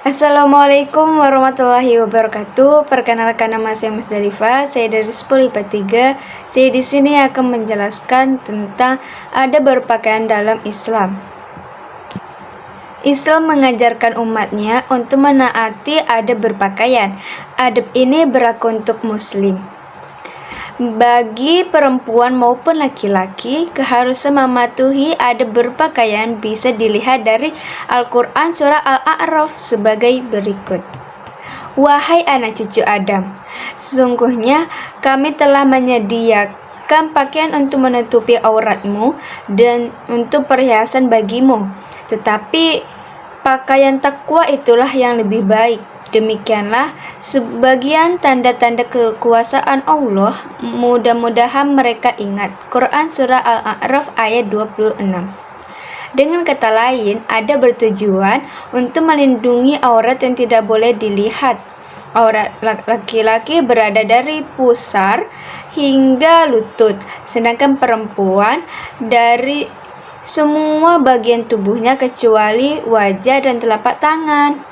Assalamualaikum warahmatullahi wabarakatuh. Perkenalkan, nama saya Musdalifah. Saya dari 10 IPA 3. Saya di sini akan menjelaskan tentang adab berpakaian dalam Islam. Islam mengajarkan umatnya untuk menaati adab berpakaian. Adab ini berlaku untuk muslim. Bagi perempuan maupun laki-laki, keharusan mematuhi adab berpakaian bisa dilihat dari Al-Quran surah Al-A'raf sebagai berikut. Wahai anak cucu Adam, sesungguhnya kami telah menyediakan pakaian untuk menutupi auratmu dan untuk perhiasan bagimu. Tetapi pakaian takwa itulah yang lebih baik. Demikianlah sebagian tanda-tanda kekuasaan Allah, mudah-mudahan mereka ingat. Quran surah Al-A'raf ayat 26. Dengan kata lain, ada bertujuan untuk melindungi aurat yang tidak boleh dilihat. Aurat laki-laki berada dari pusar hingga lutut, sedangkan perempuan dari semua bagian tubuhnya kecuali wajah dan telapak tangan.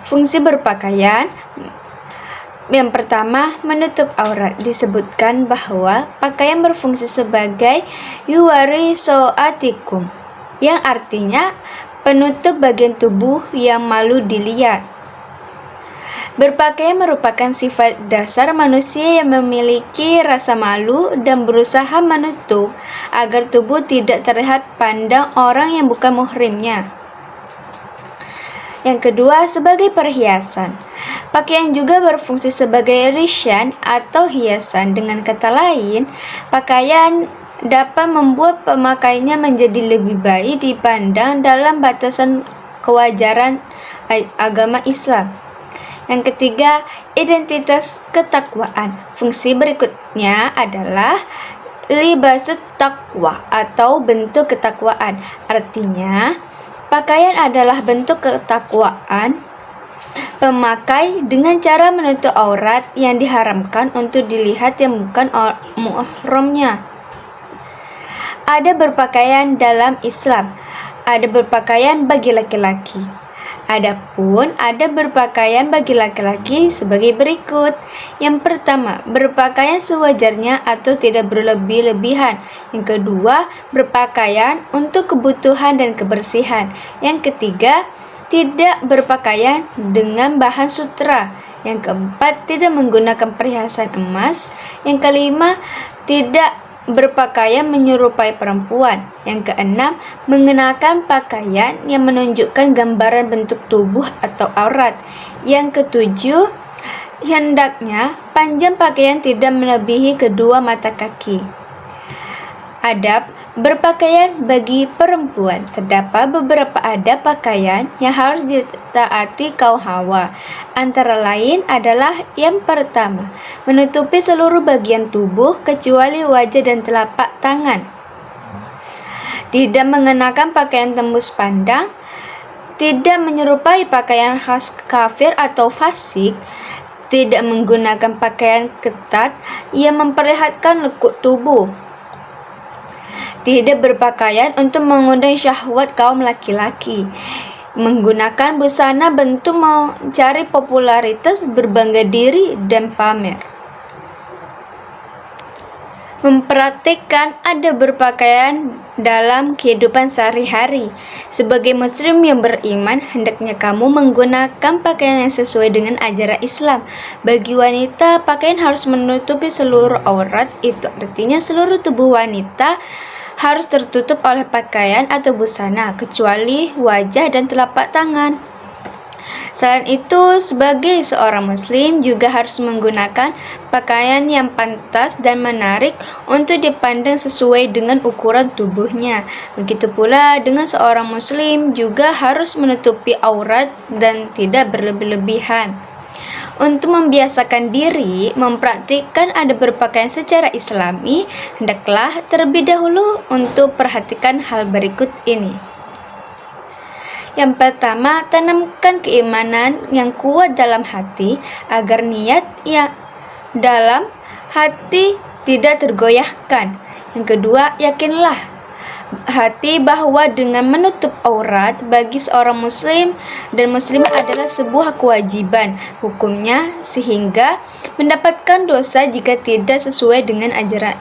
Fungsi berpakaian yang pertama, menutup aurat. Disebutkan bahwa pakaian berfungsi sebagai yuwari so'atikum, yang artinya penutup bagian tubuh yang malu dilihat. Berpakaian merupakan sifat dasar manusia yang memiliki rasa malu dan berusaha menutup agar tubuh tidak terlihat pandang orang yang bukan muhrimnya. Yang kedua, sebagai perhiasan. Pakaian juga berfungsi sebagai risyan atau hiasan. Dengan kata lain, pakaian dapat membuat pemakainya menjadi lebih baik dipandang dalam batasan kewajaran agama Islam. Yang ketiga, identitas ketakwaan. Fungsi berikutnya adalah libasut taqwa atau bentuk ketakwaan. Artinya, pakaian adalah bentuk ketakwaan pemakai dengan cara menutup aurat yang diharamkan untuk dilihat yang bukan muhramnya. Ada berpakaian dalam Islam. Ada berpakaian bagi laki-laki. Adapun ada berpakaian bagi laki-laki sebagai berikut. Yang pertama, berpakaian sewajarnya atau tidak berlebih-lebihan. Yang kedua, berpakaian untuk kebutuhan dan kebersihan. Yang ketiga, tidak berpakaian dengan bahan sutra. Yang keempat, tidak menggunakan perhiasan emas. Yang kelima, tidak berpakaian menyerupai perempuan. Yang keenam, mengenakan pakaian yang menunjukkan gambaran bentuk tubuh atau aurat. Yang ketujuh, hendaknya panjang pakaian tidak melebihi kedua mata kaki. Adab berpakaian bagi perempuan. Terdapat beberapa adab pakaian yang harus ditaati kaum hawa. Antara lain adalah yang pertama, menutupi seluruh bagian tubuh kecuali wajah dan telapak tangan. Tidak mengenakan pakaian tembus pandang. Tidak menyerupai pakaian khas kafir atau fasik. Tidak menggunakan pakaian ketat yang memperlihatkan lekuk tubuh. Tidak berpakaian untuk mengundang syahwat kaum laki-laki. Menggunakan busana bentuk mencari popularitas, berbangga diri, dan pamer. Mempraktikkan adab berpakaian dalam kehidupan sehari-hari. Sebagai muslim yang beriman, hendaknya kamu menggunakan pakaian yang sesuai dengan ajaran Islam. Bagi wanita, pakaian harus menutupi seluruh aurat. Itu artinya seluruh tubuh wanita harus tertutup oleh pakaian atau busana, kecuali wajah dan telapak tangan. Selain itu, sebagai seorang muslim juga harus menggunakan pakaian yang pantas dan menarik untuk dipandang sesuai dengan ukuran tubuhnya. Begitu pula dengan seorang muslim juga harus menutupi aurat dan tidak berlebih-lebihan. Untuk membiasakan diri mempraktikkan adab berpakaian secara islami, hendaklah terlebih dahulu untuk perhatikan hal berikut ini. Yang pertama, tanamkan keimanan yang kuat dalam hati agar niat yang dalam hati tidak tergoyahkan. Yang kedua, yakinlah hati bahwa dengan menutup aurat bagi seorang muslim dan muslimah adalah sebuah kewajiban hukumnya, sehingga mendapatkan dosa jika tidak sesuai dengan ajaran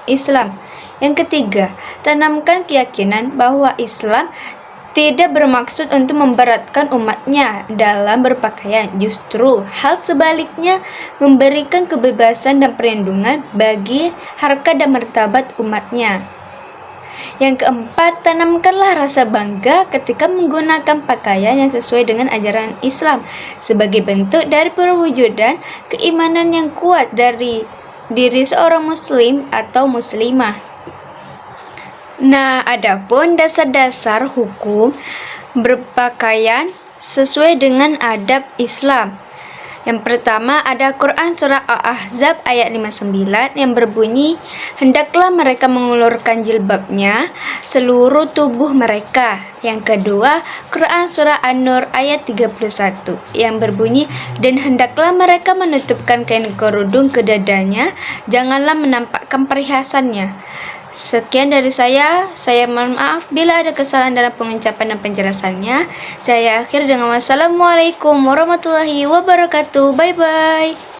Islam. Yang ketiga, tanamkan keyakinan bahwa Islam tidak bermaksud untuk memberatkan umatnya dalam berpakaian. Justru hal sebaliknya, memberikan kebebasan dan perlindungan bagi harkat dan martabat umatnya. Yang keempat, tanamkanlah rasa bangga ketika menggunakan pakaian yang sesuai dengan ajaran Islam sebagai bentuk dari perwujudan keimanan yang kuat dari diri seorang muslim atau muslimah. Nah, adapun dasar-dasar hukum berpakaian sesuai dengan adab Islam. Yang pertama ada Quran surah Al-Ahzab ayat 59 yang berbunyi, hendaklah mereka mengulurkan jilbabnya seluruh tubuh mereka. Yang kedua, Quran surah An-Nur ayat 31 yang berbunyi, dan hendaklah mereka menutupkan kain kerudung ke dadanya, janganlah menampakkan perhiasannya. Sekian dari saya mohon maaf bila ada kesalahan dalam pengucapan dan penjelasannya. Saya akhir dengan wassalamualaikum warahmatullahi wabarakatuh. Bye bye.